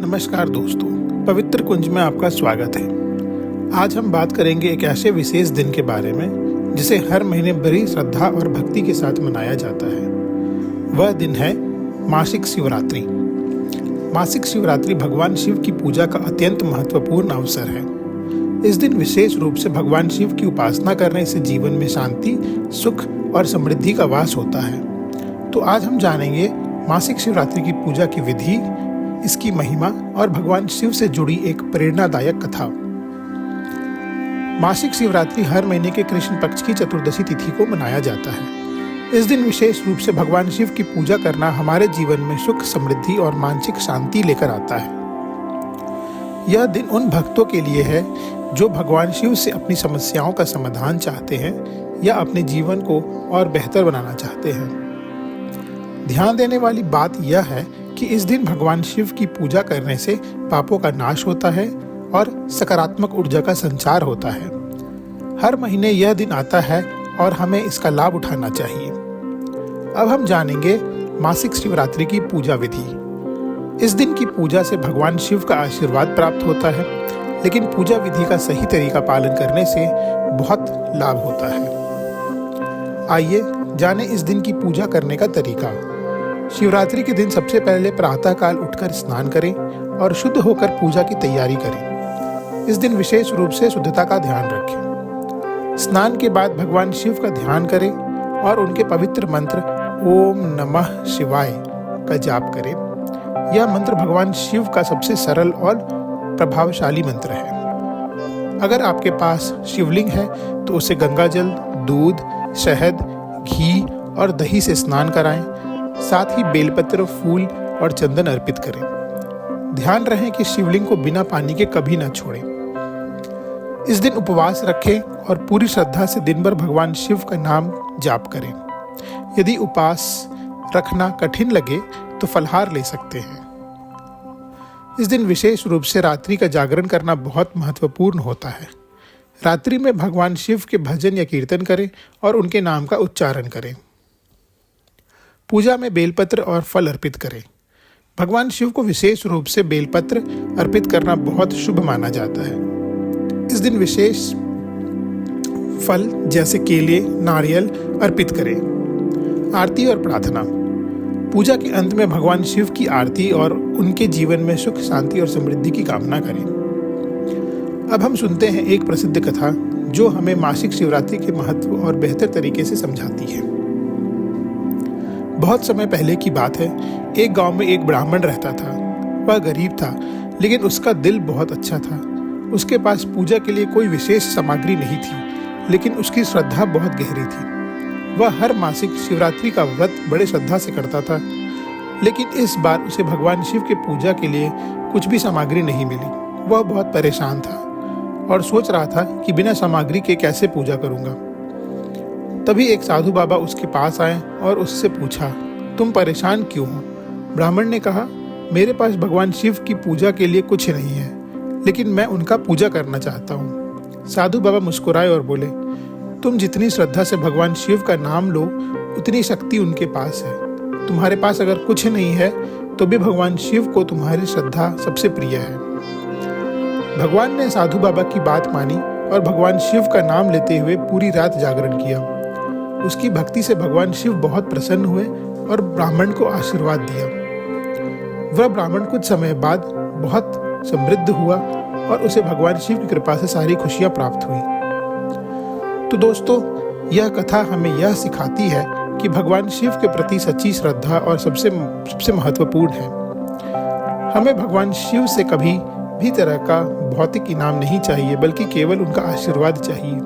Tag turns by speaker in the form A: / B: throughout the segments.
A: नमस्कार दोस्तों, पवित्र कुंज में आपका स्वागत है। आज हम बात करेंगे एक ऐसे विशेष दिन के बारे में जिसे हर महीने बड़ी श्रद्धा और भक्ति के साथ मनाया जाता है। वह दिन है मासिक शिवरात्रि। मासिक शिवरात्रि भगवान शिव की पूजा का अत्यंत महत्वपूर्ण अवसर है। इस दिन विशेष रूप से भगवान शिव की उपासना करने से जीवन में शांति, सुख और समृद्धि का वास होता है। तो आज हम जानेंगे मासिक शिवरात्रि की पूजा की विधि, इसकी महिमा और भगवान शिव से जुड़ी एक प्रेरणादायक कथा। मासिक शिवरात्रि हर महीने के कृष्ण पक्ष की चतुर्दशी तिथि को मनाया जाता है। इस दिन विशेष रूप से भगवान शिव की पूजा करना हमारे जीवन में सुख, समृद्धि और मानसिक शांति लेकर आता है। यह दिन उन भक्तों के लिए है जो भगवान शिव से अपनी समस्याओं का समाधान चाहते हैं या अपने जीवन को और बेहतर बनाना चाहते हैं। ध्यान देने वाली बात यह है कि इस दिन भगवान शिव की पूजा करने से पापों का नाश होता है और सकारात्मक ऊर्जा का संचार होता है। हर महीने यह दिन आता है और हमें इसका लाभ उठाना चाहिए। अब हम जानेंगे मासिक शिवरात्रि की पूजा विधि। इस दिन की पूजा से भगवान शिव का आशीर्वाद प्राप्त होता है, लेकिन पूजा विधि का सही तरीका पालन करने से बहुत लाभ होता है। आइए जानें इस दिन की पूजा करने का तरीका। शिवरात्रि के दिन सबसे पहले प्रातःकाल उठकर स्नान करें और शुद्ध होकर पूजा की तैयारी करें। इस दिन विशेष रूप से शुद्धता का ध्यान रखें। स्नान के बाद भगवान शिव का ध्यान करें और उनके पवित्र मंत्र ओम नमः शिवाय का जाप करें। यह मंत्र भगवान शिव का सबसे सरल और प्रभावशाली मंत्र है। अगर आपके पास शिवलिंग है तो उसे गंगाजल, दूध, शहद, घी और दही से स्नान कराएं। साथ ही बेलपत्र, फूल और चंदन अर्पित करें। ध्यान रहे कि शिवलिंग को बिना पानी के कभी न छोड़ें। इस दिन उपवास रखें और पूरी श्रद्धा से दिन भर भगवान शिव का नाम जाप करें। यदि उपवास रखना कठिन लगे तो फलाहार ले सकते हैं। इस दिन विशेष रूप से रात्रि का जागरण करना बहुत महत्वपूर्ण होता है। रात्रि में भगवान शिव के भजन या कीर्तन करें और उनके नाम का उच्चारण करें। पूजा में बेलपत्र और फल अर्पित करें। भगवान शिव को विशेष रूप से बेलपत्र अर्पित करना बहुत शुभ माना जाता है। इस दिन विशेष फल जैसे केले, नारियल अर्पित करें। आरती और प्रार्थना। पूजा के अंत में भगवान शिव की आरती और उनके जीवन में सुख, शांति और समृद्धि की कामना करें। अब हम सुनते हैं एक प्रसिद्ध कथा जो हमें मासिक शिवरात्रि के महत्व और बेहतर तरीके से समझाती है। बहुत समय पहले की बात है। एक गांव में एक ब्राह्मण रहता था। वह गरीब था, लेकिन उसका दिल बहुत अच्छा था। उसके पास पूजा के लिए कोई विशेष सामग्री नहीं थी, लेकिन उसकी श्रद्धा बहुत गहरी थी। वह हर मासिक शिवरात्रि का व्रत बड़े श्रद्धा से करता था, लेकिन इस बार उसे भगवान शिव के पूजा के लिए कुछ भी सामग्री नहीं मिली। वह बहुत परेशान था और सोच रहा था कि बिना सामग्री के कैसे पूजा करूंगा। तभी एक साधु बाबा उसके पास आए और उससे पूछा, तुम परेशान क्यों हो? ब्राह्मण ने कहा, मेरे पास भगवान शिव की पूजा के लिए कुछ नहीं है, लेकिन मैं उनका पूजा करना चाहता हूँ। साधु बाबा मुस्कुराए और बोले, तुम जितनी श्रद्धा से भगवान शिव का नाम लो, उतनी शक्ति उनके पास है। तुम्हारे पास अगर कुछ नहीं है तो भी भगवान शिव को तुम्हारी श्रद्धा सबसे प्रिय है। भगवान ने साधु बाबा की बात मानी और भगवान शिव का नाम लेते हुए पूरी रात जागरण किया। उसकी भक्ति से भगवान शिव बहुत प्रसन्न हुए और ब्राह्मण को आशीर्वाद दिया। वह ब्राह्मण कुछ समय बाद बहुत समृद्ध हुआ और उसे भगवान शिव की कृपा से सारी खुशियां प्राप्त हुई। तो दोस्तों, यह कथा हमें यह सिखाती है कि भगवान शिव के प्रति सच्ची श्रद्धा और सबसे महत्वपूर्ण है। हमें भगवान शिव से कभी भी तरह का भौतिक इनाम नहीं चाहिए, बल्कि केवल उनका आशीर्वाद चाहिए।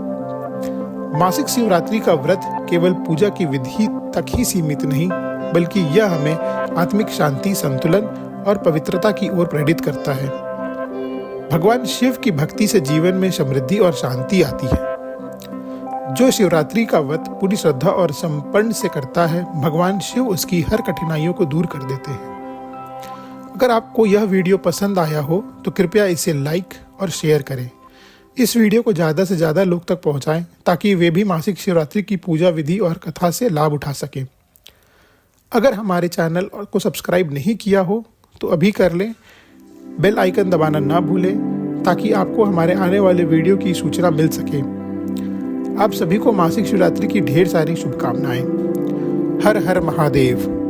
A: मासिक शिवरात्रि का व्रत केवल पूजा की विधि तक ही सीमित नहीं, बल्कि यह हमें आत्मिक शांति, संतुलन और पवित्रता की ओर प्रेरित करता है। भगवान शिव की भक्ति से जीवन में समृद्धि और शांति आती है। जो शिवरात्रि का व्रत पूरी श्रद्धा और समर्पण से करता है, भगवान शिव उसकी हर कठिनाइयों को दूर कर देते हैं। अगर आपको यह वीडियो पसंद आया हो तो कृपया इसे लाइक और शेयर करें। इस वीडियो को ज़्यादा से ज़्यादा लोग तक पहुंचाएं ताकि वे भी मासिक शिवरात्रि की पूजा विधि और कथा से लाभ उठा सकें। अगर हमारे चैनल को सब्सक्राइब नहीं किया हो तो अभी कर लें बेल आइकन दबाना ना भूलें ताकि आपको हमारे आने वाले वीडियो की सूचना मिल सके। आप सभी को मासिक शिवरात्रि की ढेर सारी शुभकामनाएं। हर हर महादेव।